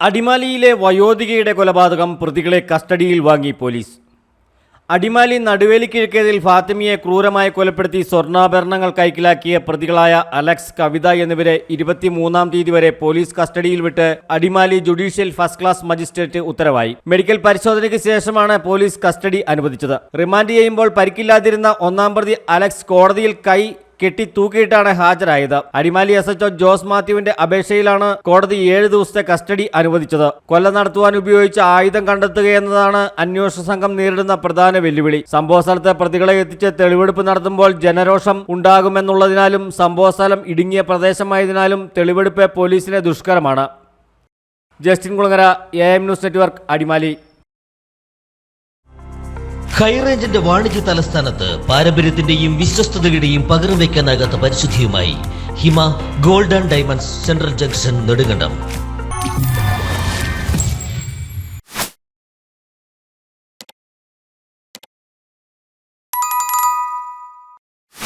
അടിമാലിയിലെ വയോധികയുടെ കൊലപാതകം പ്രതികളെ കസ്റ്റഡിയിൽ വാങ്ങി പോലീസ്. അടിമാലി നടുവേലി കിഴക്കേതിൽ ഫാത്തിമയെ ക്രൂരമായി കൊലപ്പെടുത്തി സ്വർണ്ണാഭരണങ്ങൾ കൈക്കലാക്കിയ പ്രതികളായ അലക്സ്, കവിത എന്നിവരെ 23-ാം തീയതി വരെ പോലീസ് കസ്റ്റഡിയിൽ വിട്ട് Adimali judicial first class magistrate ഉത്തരവായി. മെഡിക്കൽ പരിശോധനയ്ക്ക് ശേഷമാണ് പോലീസ് കസ്റ്റഡി അനുവദിച്ചത്. റിമാൻഡ് ചെയ്യുമ്പോൾ പരിക്കില്ലാതിരുന്ന 1-ാം പ്രതി അലക്സ് കോടതിയിൽ കൈ കെട്ടി തൂക്കിയിട്ടാണ് ഹാജരായത്. അടിമാലി SHO ജോസ് മാത്യുവിന്റെ അപേക്ഷയിലാണ് കോടതി 7 ദിവസത്തെ കസ്റ്റഡി അനുവദിച്ചത്. കൊല നടത്തുവാൻ ഉപയോഗിച്ച ആയുധം കണ്ടെത്തുകയെന്നതാണ് അന്വേഷണ സംഘം നേരിടുന്ന പ്രധാന വെല്ലുവിളി. സംഭവസ്ഥലത്ത് പ്രതികളെ എത്തിച്ച് തെളിവെടുപ്പ് നടത്തുമ്പോൾ ജനരോഷം ഉണ്ടാകുമെന്നുള്ളതിനാലും സംഭവസ്ഥലം ഇടുങ്ങിയ പ്രദേശമായതിനാലും തെളിവെടുപ്പ് പോലീസിന് ദുഷ്കരമാണ്. Justin Kulangara, AM news network, Adimali. ഹൈറേഞ്ചിന്റെ വാണിജ്യ തലസ്ഥാനത്ത് പാരമ്പര്യത്തിന്റെയും വിശ്വസ്തതയുടെയും പകരം വയ്ക്കാനാകാത്ത പരിശുദ്ധിയുമായി Hima gold and diamonds, central junction, Nedumkandam.